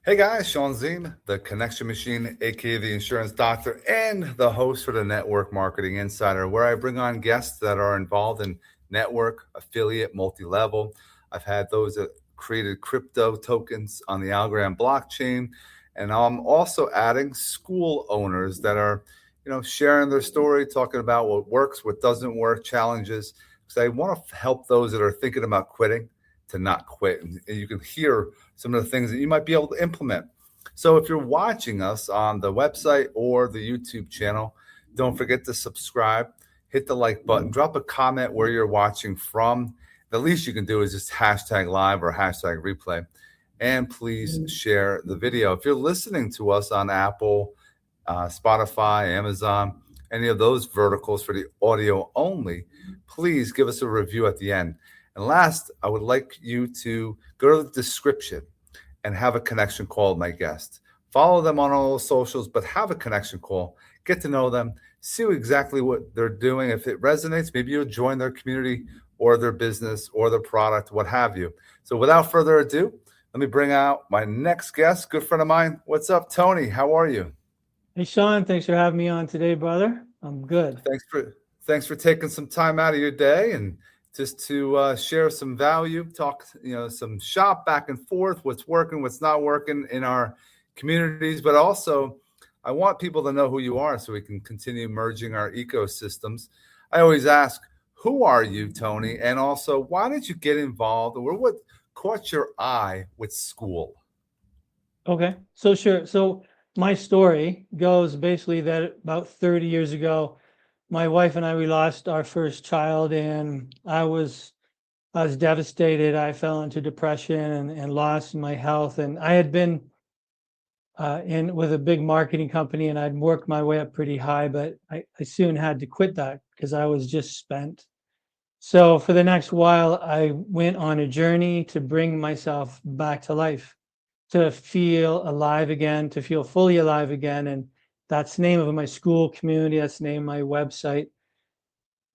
Hey guys, Sean Zine, the connection machine, aka the insurance doctor, and the host for the Network Marketing Insider, where I bring on guests that are involved in network, affiliate, multi level. I've had those that created crypto tokens on the Algorand blockchain. And I'm also adding school owners that are, sharing their story, talking about what works, what doesn't work, challenges. Because I want to help those that are thinking about quitting to not quit. And you can hear some of the things that you might be able to implement. So if you're watching us on the website or the YouTube channel, don't forget to subscribe, hit the like button, drop a comment where you're watching from. The least you can do is just hashtag live or hashtag replay. And please share the video. If you're listening to us on Apple, Spotify, Amazon, any of those verticals for the audio only, please give us a review at the end. And last, I would like you to go to the description and have a connection call with my guest. Follow them on all socials, but have a connection call. Get to know them. See exactly what they're doing. If it resonates, maybe you'll join their community or their business or their product, what have you. So without further ado, let me bring out my next guest, good friend of mine. What's up, Tony? How are you? Hey, Sean, thanks for having me on today, brother. I'm good. Thanks for taking some time out of your day and just to share some value, talk, some shop back and forth, what's working, what's not working in our communities. But also, I want people to know who you are so we can continue merging our ecosystems. I always ask, who are you, Tony? And also, why did you get involved, or what caught your eye with Skool? Okay, so sure. So my story goes basically that about 30 years ago, my wife and I, we lost our first child, and I was devastated. I fell into depression and lost my health. And I had been in with a big marketing company, and I'd worked my way up pretty high, but I soon had to quit that because I was just spent. So for the next while, I went on a journey to bring myself back to life, to feel alive again, to feel fully alive again. And that's the name of my Skool community. That's the name of my website.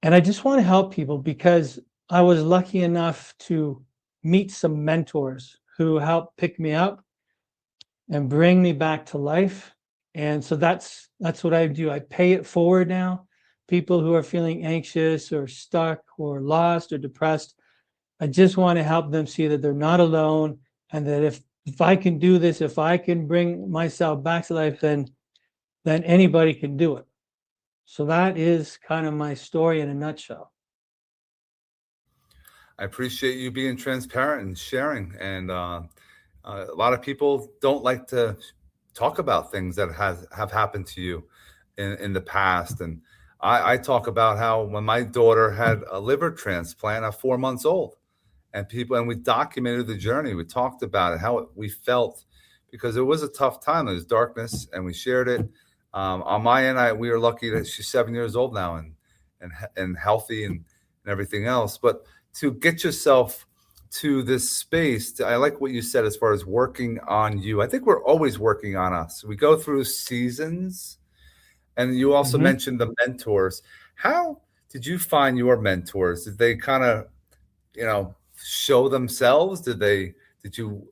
And I just want to help people because I was lucky enough to meet some mentors who helped pick me up and bring me back to life. And so that's what I do. I pay it forward now. People who are feeling anxious or stuck or lost or depressed, I just want to help them see that they're not alone, and that if I can do this, if I can bring myself back to life, then anybody can do it. So that is kind of my story in a nutshell. I appreciate you being transparent and sharing. And a lot of people don't like to talk about things that have happened to you in the past. And I talk about how when my daughter had a liver transplant at 4 months old, and we documented the journey. We talked about it, how we felt, because it was a tough time. There was darkness, and we shared it. On my end, we are lucky that she's 7 years old now and healthy and everything else. But to get yourself to this space, I like what you said as far as working on you. I think we're always working on us. We go through seasons, and you also mentioned the mentors. How did you find your mentors? Did they kind of, show themselves? Did you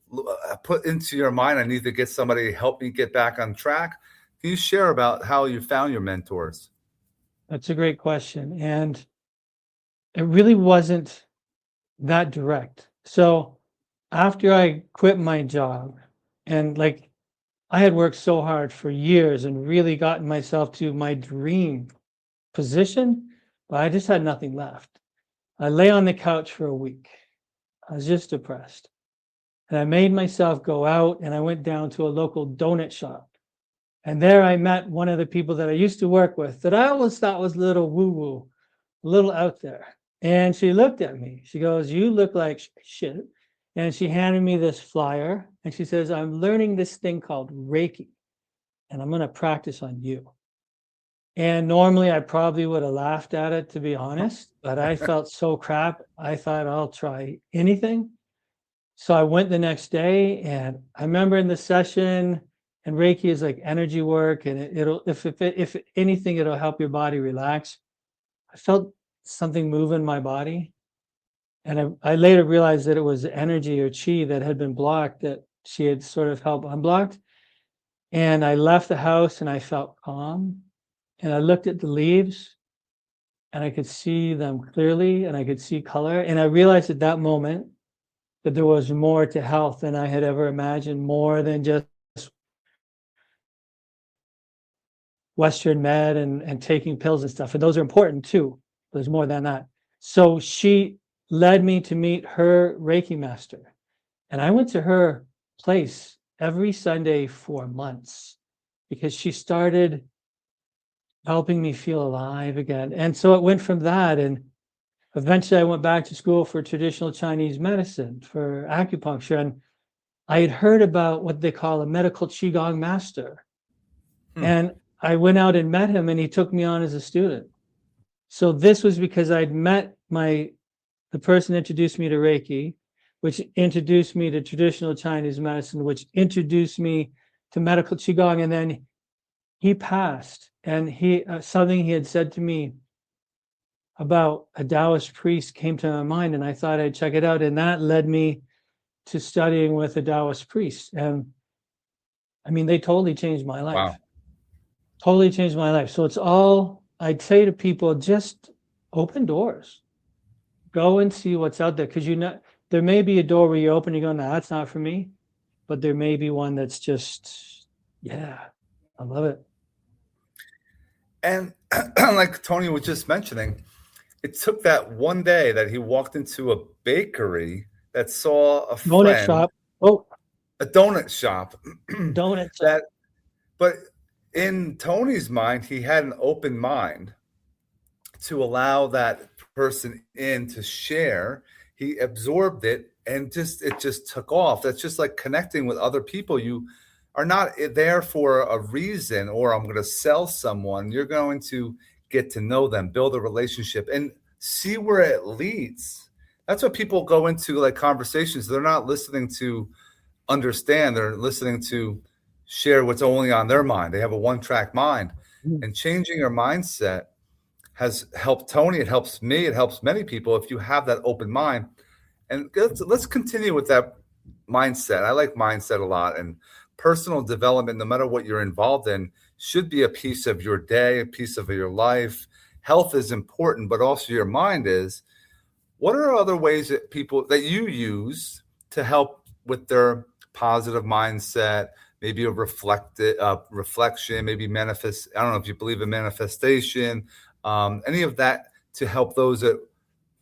put into your mind, I need to get somebody to help me get back on track? Can you share about how you found your mentors? That's a great question. And it really wasn't that direct. So after I quit my job, and I had worked so hard for years and really gotten myself to my dream position, but I just had nothing left. I lay on the couch for a week. I was just depressed. And I made myself go out, and I went down to a local donut shop. And there I met one of the people that I used to work with that I always thought was a little woo-woo, a little out there. And she looked at me. She goes, "You look like shit." And she handed me this flyer, and she says, "I'm learning this thing called Reiki, and I'm going to practice on you." And normally I probably would have laughed at it, to be honest, but I felt so crap. I thought I'll try anything. So I went the next day, and I remember in the session, and Reiki is like energy work, and it'll, if anything, it'll help your body relax. I felt something move in my body. And I later realized that it was energy or chi that had been blocked, that she had sort of helped unblocked. And I left the house and I felt calm. And I looked at the leaves and I could see them clearly and I could see color. And I realized at that moment that there was more to health than I had ever imagined, more than just Western med and taking pills and stuff. And those are important too. There's more than that. So she led me to meet her Reiki master. And I went to her place every Sunday for months because she started helping me feel alive again. And so it went from that. And eventually I went back to school for traditional Chinese medicine, for acupuncture. And I had heard about what they call a medical Qigong master. And I went out and met him and he took me on as a student. So this was because I'd met the person introduced me to Reiki, which introduced me to traditional Chinese medicine, which introduced me to medical Qigong. And then he passed, and something he had said to me about a Taoist priest came to my mind, and I thought I'd check it out. And that led me to studying with a Taoist priest. And I mean, they totally changed my life. Wow. Totally changed my life. So it's all I'd say to people, just open doors. Go and see what's out there. Because there may be a door where you open, you go, no, that's not for me. But there may be one that's just, yeah, I love it. And like Tony was just mentioning, it took that one day that he walked into a bakery that saw a Donut friend, shop. Oh, a donut shop. donut shop. But in Tony's mind, he had an open mind to allow that person in to share. He absorbed it and it just took off. That's just like connecting with other people. You are not there for a reason, or I'm going to sell someone. You're going to get to know them, build a relationship, and see where it leads. That's what people go into, like conversations. They're not listening to understand. They're listening to share what's only on their mind. They have a one-track mind. And changing your mindset has helped Tony. It helps me. It helps many people if you have that open mind. And let's continue with that mindset. I like mindset a lot. And personal development, no matter what you're involved in, should be a piece of your day, a piece of your life. Health is important, but also your mind is. What are other ways that you use to help with their positive mindset? Maybe a reflection, maybe manifest. I don't know if you believe in manifestation, any of that to help those that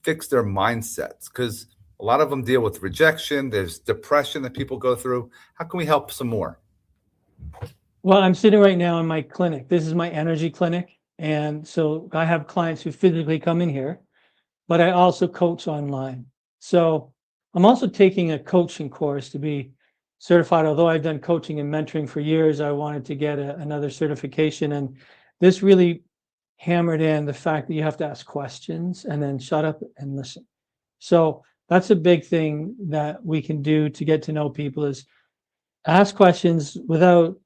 fix their mindsets, because a lot of them deal with rejection. There's depression that people go through. How can we help some more? Well, I'm sitting right now in my clinic. This is my energy clinic. And so I have clients who physically come in here, but I also coach online. So I'm also taking a coaching course to be certified. Although I've done coaching and mentoring for years, I wanted to get another certification. And this really hammered in the fact that you have to ask questions and then shut up and listen. So that's a big thing that we can do to get to know people, is ask questions without,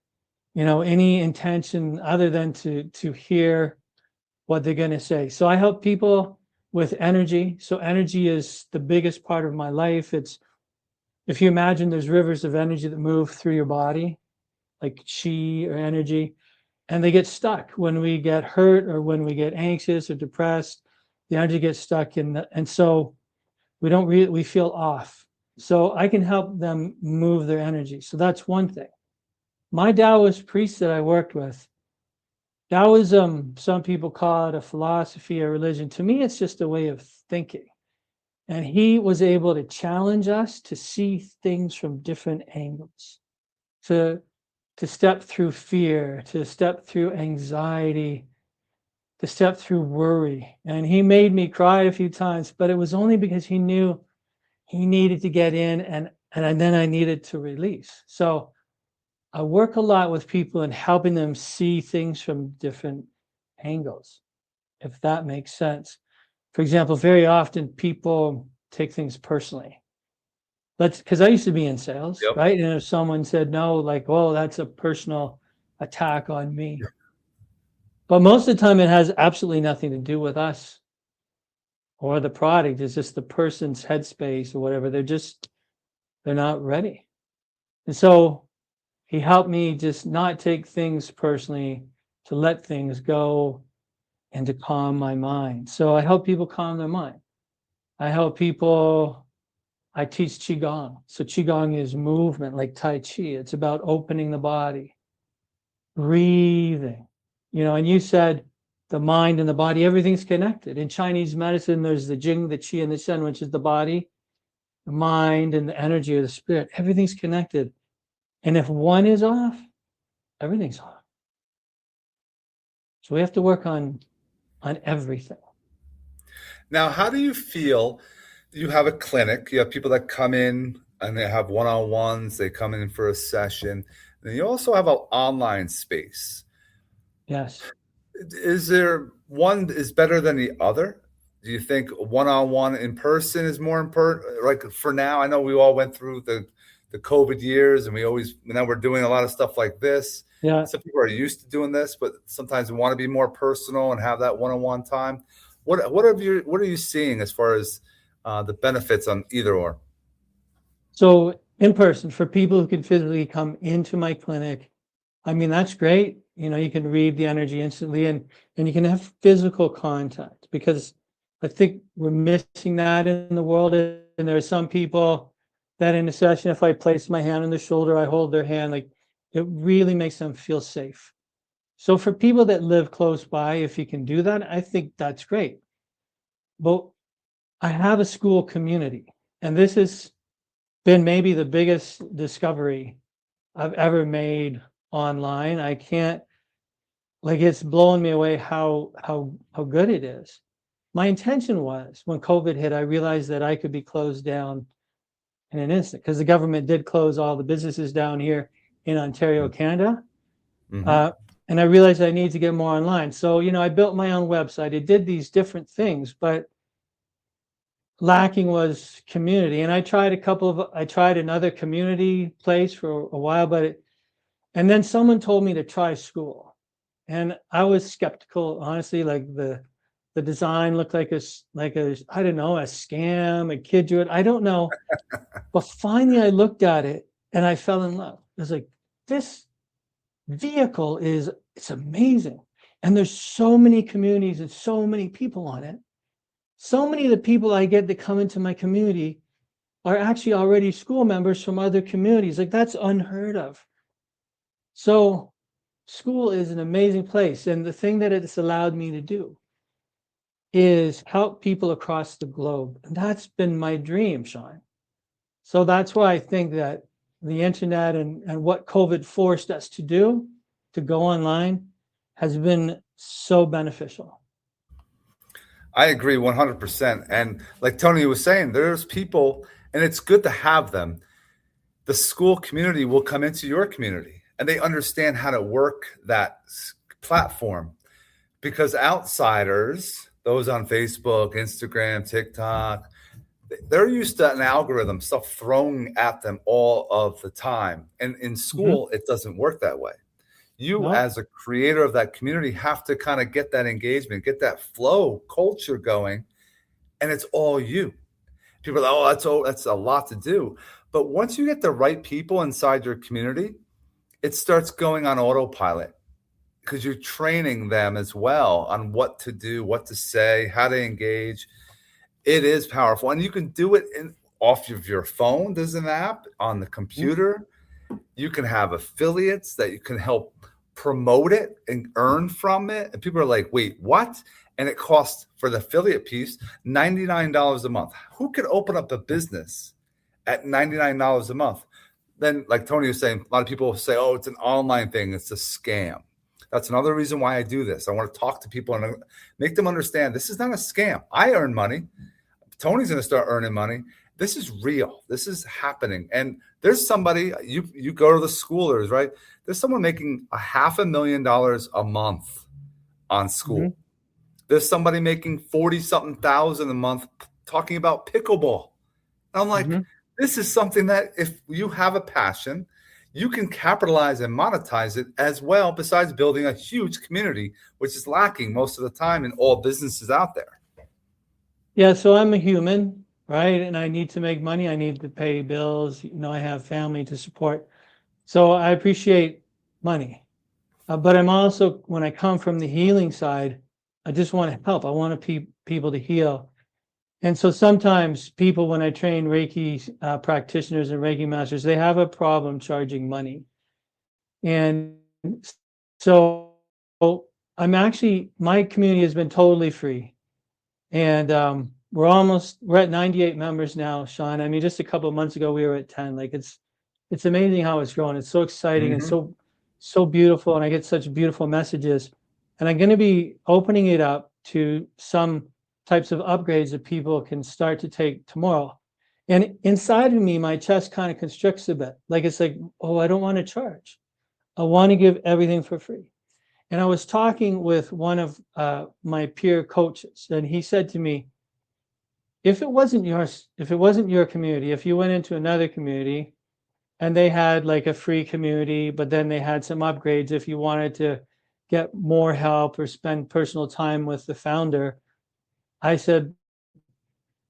any intention other than to hear what they're going to say. So I help people with energy. So energy is the biggest part of my life. It's, if you imagine there's rivers of energy that move through your body, like chi or energy, and they get stuck when we get hurt or when we get anxious or depressed. The energy gets stuck and so we feel off. So I can help them move their energy. So that's one thing. My Taoist priest that I worked with, Taoism, some people call it a philosophy or religion. To me, it's just a way of thinking. And he was able to challenge us to see things from different angles, to step through fear, to step through anxiety, to step through worry. And he made me cry a few times, but it was only because he knew he needed to get in and then I needed to release. So I work a lot with people and helping them see things from different angles, if that makes sense. For example, very often people take things personally. Because I used to be in sales, Yep. right? And if someone said no, like, well, that's a personal attack on me. Yep. But most of the time it has absolutely nothing to do with us or the product. It's just the person's headspace or whatever. They're not ready. And so he helped me just not take things personally, to let things go and to calm my mind. So I help people calm their mind. I help people, I teach Qigong. So Qigong is movement like Tai Chi. It's about opening the body, breathing, and you said the mind and the body, everything's connected. In Chinese medicine, there's the Jing, the Qi, and the Shen, which is the body, the mind, and the energy or the spirit. Everything's connected. And if one is off, everything's off. So we have to work on everything. Now, how do you feel? You have a clinic, you have people that come in and they have one-on-ones, they come in for a session. And then you also have an online space. Yes. Is there one is better than the other? Do you think one-on-one in person is more important? Like for now, I know we all went through the COVID years and now we're doing a lot of stuff like this. Yeah. Some people are used to doing this, but sometimes we want to be more personal and have that one-on-one time. What are you seeing as far as the benefits on either or? So in person, for people who can physically come into my clinic, I mean, that's great. You can read the energy instantly and you can have physical contact, because I think we're missing that in the world. And there are some people that in a session, if I place my hand on their shoulder, I hold their hand, like it really makes them feel safe. So for people that live close by, if you can do that, I think that's great. But I have a Skool community, and this has been maybe the biggest discovery I've ever made online. I can't, it's blowing me away how good it is. My intention was, when COVID hit, I realized that I could be closed down in an instant, because the government did close all the businesses down here in Ontario, Canada. Mm-hmm. And I realized I need to get more online. So, I built my own website. I did these different things, but lacking was community. And I tried another community place for a while, and then someone told me to try Skool. And I was skeptical, honestly. Like the design looked like a I don't know, a scam, a kid drew it. I don't know. But finally I looked at it and I fell in love. I was like, this vehicle it's amazing. And there's so many communities and so many people on it. So many of the people I get that come into my community are actually already Skool members from other communities. Like, that's unheard of. So Skool is an amazing place. And the thing that it's allowed me to do is help people across the globe. And that's been my dream, Sean. So that's why I think that the internet and what COVID forced us to do, to go online, has been so beneficial. I agree 100%. And like Tony was saying, there's people, and it's good to have them. The Skool community will come into your community and they understand how to work that platform, because outsiders, those on Facebook, Instagram, TikTok, they're used to an algorithm, stuff thrown at them all of the time. And in Skool, it doesn't work that way. You, as a creator of that community, have to kind of get that engagement, get that flow culture going, and it's all you. People are like, oh, that's a lot to do. But once you get the right people inside your community, it starts going on autopilot, because you're training them as well on what to do, what to say, how to engage. It is powerful. And you can do it off of your phone. There's an app on the computer. You can have affiliates that you can help promote it and earn from it. And people are like, wait, what? And it costs, for the affiliate piece, $99 a month. Who could open up a business at $99 a month? Then, like Tony was saying, a lot of people say, oh, it's an online thing. It's a scam. That's another reason why I do this. I want to talk to people and make them understand this is not a scam. I earn money. Tony's going to start earning money. This is real. This is happening. And there's somebody, you go to the Skoolers, right? There's someone making $500,000 a month on Skool. There's somebody making 40-something thousand a month talking about pickleball. And I'm like, this is something that if you have a passion, you can capitalize and monetize it as well, besides building a huge community, which is lacking most of the time in all businesses out there. Yeah, so I'm a human, right? And I need to make money. I need to pay bills. I have family to support. So I appreciate money, but I'm also, when I come from the healing side, I just want to help. I want people to heal. And so sometimes people, when I train Reiki practitioners and Reiki masters, they have a problem charging money. And so my community has been totally free. And we're at 98 members now, Sean. I mean, just a couple of months ago, we were at 10. Like it's amazing how it's growing. It's so exciting and so beautiful. And I get such beautiful messages. And I'm going to be opening it up to some types of upgrades that people can start to take tomorrow. And inside of me, my chest kind of constricts a bit. Like it's like, oh, I don't want to charge. I want to give everything for free. And I was talking with one of my peer coaches, and he said to me, if it wasn't your community, if you went into another community and they had like a free community, but then they had some upgrades if you wanted to get more help or spend personal time with the founder, I said,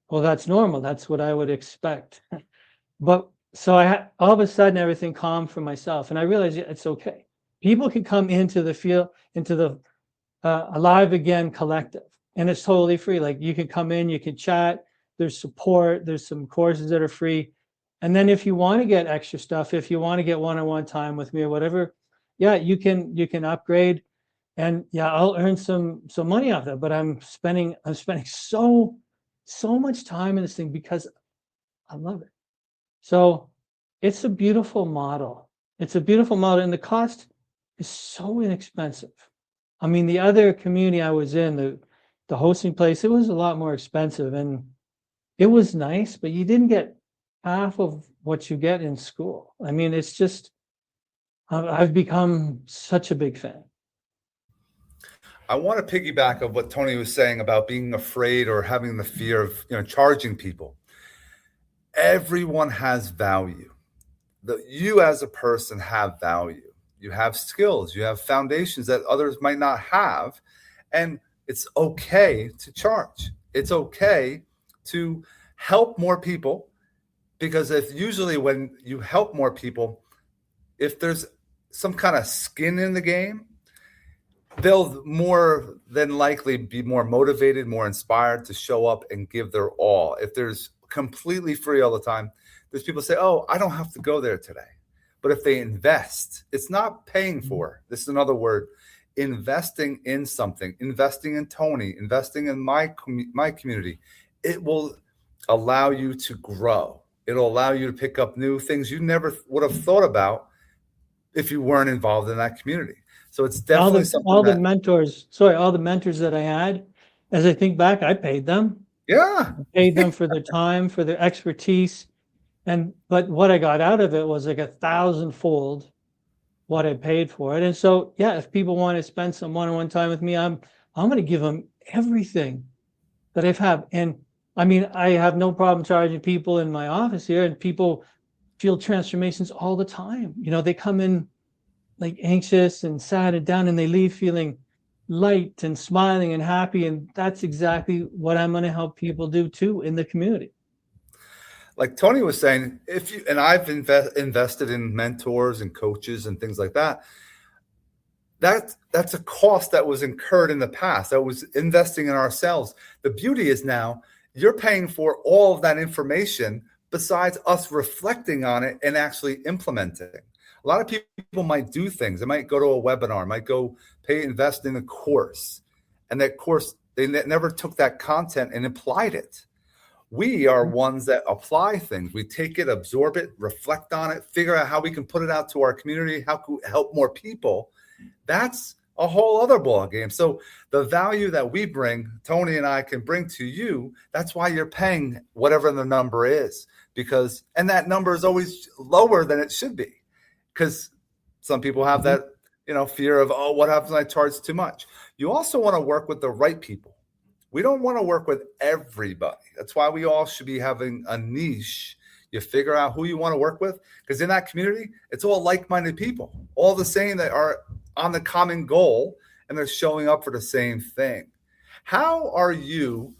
well, that's normal. That's what I would expect. But so all of a sudden everything calmed for myself, and I realized it's okay. People can come into the Alive Again collective, and it's totally free. Like you can come in, you can chat, there's support, there's some courses that are free. And then if you want to get extra stuff, if you want to get one-on-one time with me or whatever, yeah, you can upgrade, and yeah, I'll earn some money off that. But I'm spending so much time in this thing because I love it. So it's a beautiful model. It's a beautiful model, and the cost is so inexpensive. I mean, the other community I was in, the hosting place, it was a lot more expensive, and it was nice, but you didn't get half of what you get in school. I mean, it's just, I've become such a big fan. I want to piggyback of what Tony was saying about being afraid or having the fear of charging people. Everyone has value. You as a person have value. You have skills, you have foundations that others might not have. And it's okay to charge. It's okay to help more people, because usually when you help more people, if there's some kind of skin in the game, they'll more than likely be more motivated, more inspired to show up and give their all. If there's completely free all the time, there's people say, oh, I don't have to go there today. But if they invest, it's not paying for. This is another word, investing in something, investing in Tony, investing in my community. It will allow you to grow. It'll allow you to pick up new things you never would have thought about if you weren't involved in that community. So it's definitely all the mentors that I had, as I think back, I paid them. Yeah. I paid them for their time, for their expertise. But what I got out of it was like 1,000-fold what I paid for it. And so, yeah, if people want to spend some one-on-one time with me, I'm going to give them everything that I've had. And I mean, I have no problem charging people in my office here, and people feel transformations all the time. They come in like anxious and sad and down, and they leave feeling light and smiling and happy. And that's exactly what I'm going to help people do too in the community. Like Tony was saying, and I've invested in mentors and coaches and things like that. That's a cost that was incurred in the past. That was investing in ourselves. The beauty is now you're paying for all of that information besides us reflecting on it and actually implementing. A lot of people might do things. They might go to a webinar, might go invest in a course. And that course, they never took that content and applied it. We are ones that apply things. We take it, absorb it, reflect on it, figure out how we can put it out to our community, how can we help more people. That's a whole other ball game. So the value that we bring, Tony and I can bring to you, that's why you're paying whatever the number is, and that number is always lower than it should be, because some people have that, fear of, oh, what happens when I charge too much? You also want to work with the right people. We don't want to work with everybody. That's why we all should be having a niche. You figure out who you want to work with, because in that community, it's all like-minded people, all the same, that are on the common goal, and they're showing up for the same thing. How are you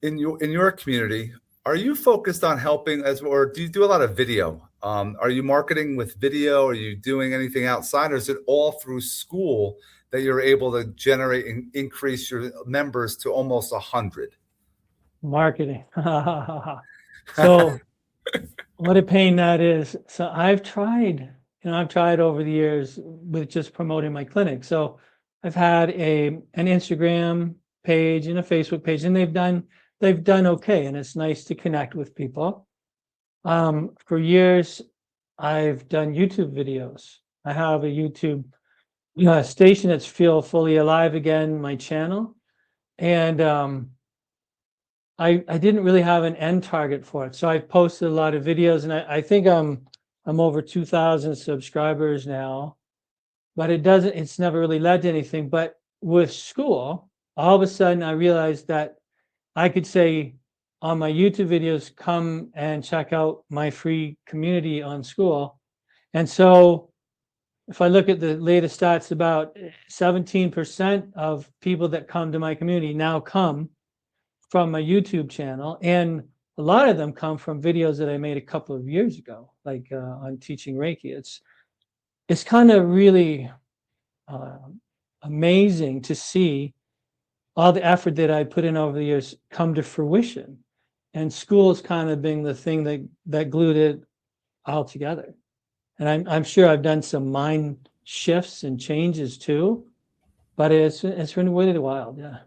in your community? Are you focused on helping or do you do a lot of video? Are you marketing with video? Are you doing anything outside, or is it all through school that you're able to generate and increase your members to almost 100? Marketing. So what a pain that is. So I've tried over the years with just promoting my clinic. So I've had an Instagram page and a Facebook page, and they've done okay, and it's nice to connect with people. For years, I've done YouTube videos. I have a YouTube station that's feel fully alive again, my channel, and I didn't really have an end target for it, so I posted a lot of videos, and I think I'm over 2,000 subscribers now, but it's never really led to anything. But with school, all of a sudden I realized that I could say on my YouTube videos, come and check out my free community on Skool. And so if I look at the latest stats, about 17% of people that come to my community now come from my YouTube channel. And a lot of them come from videos that I made a couple of years ago, like on teaching Reiki. It's kind of really amazing to see all the effort that I put in over the years come to fruition. And Skool has kind of been the thing that glued it all together. And I'm sure I've done some mind shifts and changes too, but it's been really wild. Yeah.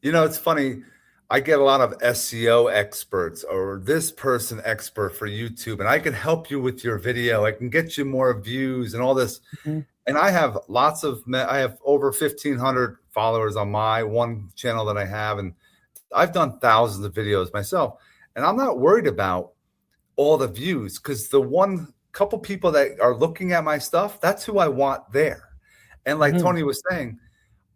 It's funny. I get a lot of SEO experts or this person expert for YouTube, and I can help you with your video. I can get you more views and all this. Mm-hmm. And I have I have over 1,500 followers on my one channel that I have. And I've done thousands of videos myself. And I'm not worried about all the views, because the one couple people that are looking at my stuff, that's who I want there. And like Tony was saying,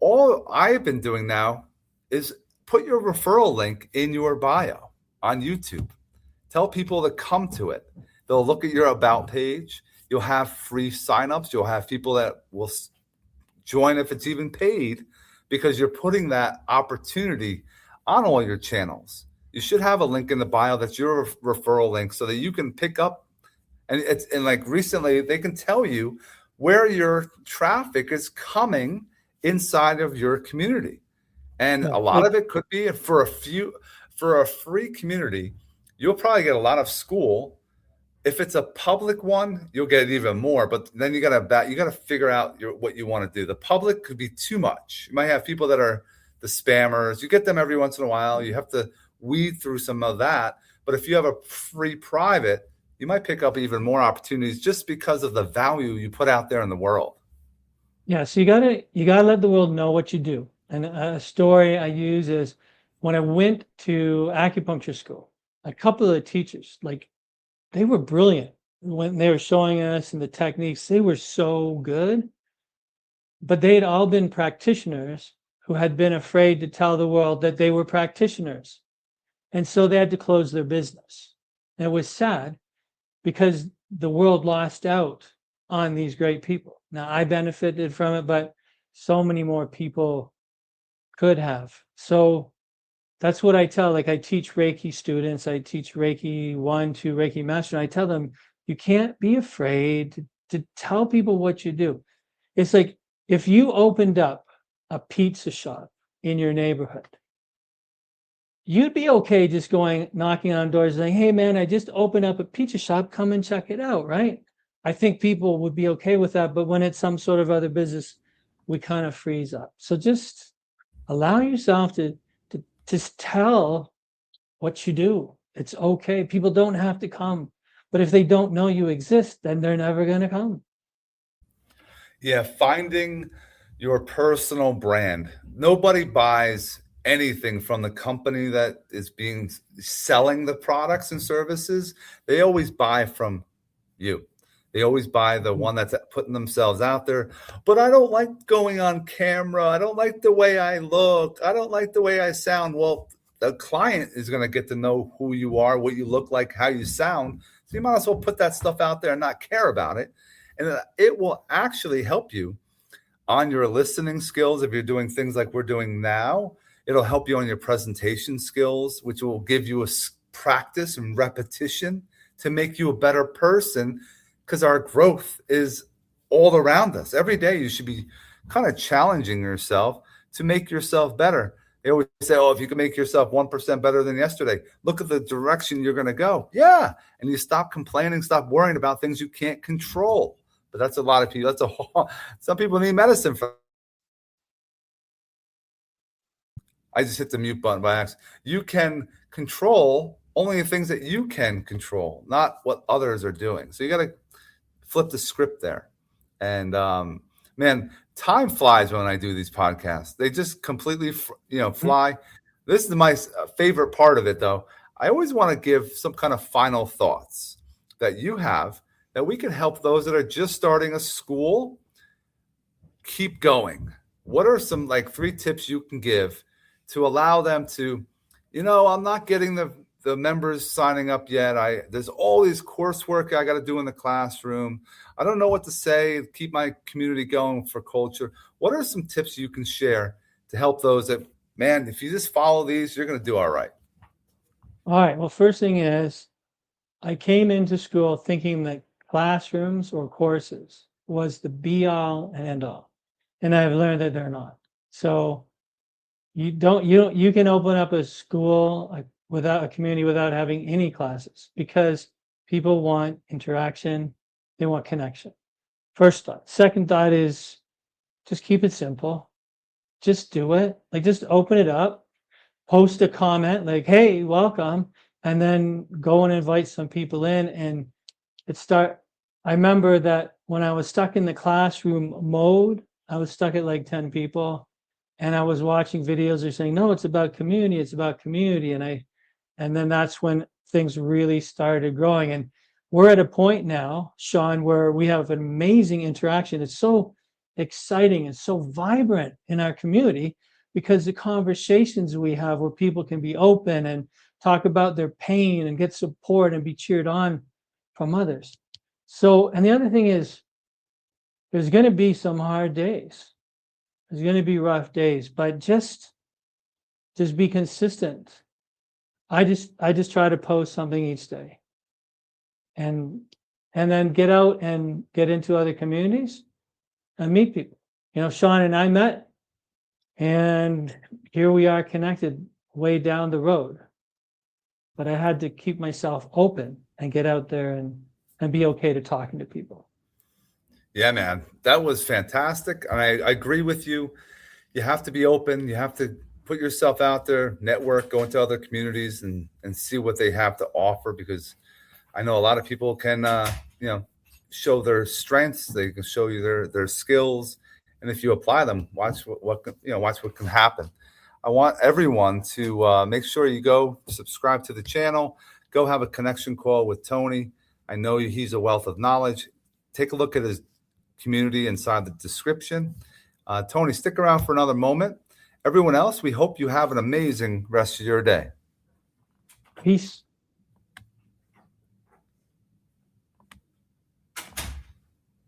all I've been doing now is put your referral link in your bio on YouTube. Tell people to come to it. They'll look at your about page. You'll have free signups. You'll have people that will join if it's even paid, because you're putting that opportunity on all your channels. You should have a link in the bio that's your referral link, so that you can pick up. And like recently, they can tell you where your traffic is coming inside of your community. And a lot of it could be for a free community. You'll probably get a lot of Skool. If it's a public one, you'll get even more. But then you gotta figure out what you want to do. The public could be too much. You might have people that are the spammers. You get them every once in a while. You have to weed through some of that. But if you have a free private, you might pick up even more opportunities just because of the value you put out there in the world. Yeah, so you gotta let the world know what you do. And a story I use is when I went to acupuncture school, a couple of the teachers, like, they were brilliant when they were showing us and the techniques. They were so good, but they had all been practitioners who had been afraid to tell the world that they were practitioners. And so they had to close their business. And it was sad, because the world lost out on these great people. Now, I benefited from it, but so many more people could have. So that's what I tell. Like, I teach Reiki students. I teach Reiki 1, 2, Reiki Master. And I tell them, you can't be afraid to tell people what you do. It's like if you opened up a pizza shop in your neighborhood, you'd be okay just knocking on doors saying, hey man, I just opened up a pizza shop, come and check it out, right? I think people would be okay with that. But when it's some sort of other business, we kind of freeze up. So just allow yourself to just tell what you do. It's okay. People don't have to come. But if they don't know you exist, then they're never going to come. Yeah, finding your personal brand. Nobody buys anything from the company that is selling the products and services. They always buy from you. They always buy the one that's putting themselves out there. But I don't like going on camera. I don't like the way I look. I don't like the way I sound. Well, the client is going to get to know who you are, what you look like, how you sound. So you might as well put that stuff out there and not care about it. And it will actually help you on your listening skills. If you're doing things like we're doing now, it'll help you on your presentation skills, which will give you a practice and repetition to make you a better person, because our growth is all around us. Every day you should be kind of challenging yourself to make yourself better. They always say, oh, if you can make yourself 1% better than yesterday, look at the direction you're going to go. Yeah. And you stop complaining, stop worrying about things you can't control. But that's a lot of people. Some people need medicine for. I just hit the mute button by accident. You can control only the things that you can control, not what others are doing. So you got to flip the script there. And man, time flies when I do these podcasts. They just completely, fly. This is my favorite part of it, though. I always want to give some kind of final thoughts that you have that we can help those that are just starting a school keep going. What are some 3 tips you can give to allow them to, I'm not getting the members signing up yet. There's all these coursework I got to do in the classroom. I don't know what to say, keep my community going for culture. What are some tips you can share to help those that, man, if you just follow these, you're going to do all right? All right. Well, first thing is, I came into school thinking that classrooms or courses was the be all and end all. And I've learned that they're not. So you can open up a school without a community without having any classes, because people want interaction. They want connection. First thought. Second thought is just keep it simple. Just do it. Just open it up, post a comment hey, welcome, and then go and invite some people in and I remember that when I was stuck in the classroom mode, I was stuck at 10 people, and I was watching videos that are saying, no, it's about community. It's about community. And then that's when things really started growing. And we're at a point now, Sean, where we have an amazing interaction. It's so exciting and so vibrant in our community, because the conversations we have where people can be open and talk about their pain and get support and be cheered on from others. So, and the other thing is, there's going to be some hard days. There's going to be rough days, but just be consistent. I just try to post something each day, and then get out and get into other communities and meet people. Sean and I met, and here we are connected way down the road. But I had to keep myself open and get out there and be okay to talking to people. Yeah, man, that was fantastic. And I agree with you. You have to be open. You have to put yourself out there, network, go into other communities and see what they have to offer, because I know a lot of people can, show their strengths. They can show you their skills. And if you apply them, watch what can happen. I want everyone to make sure you go subscribe to the channel, go have a connection call with Tony. I know he's a wealth of knowledge. Take a look at his community inside the description. Tony, stick around for another moment. Everyone else, we hope you have an amazing rest of your day. Peace.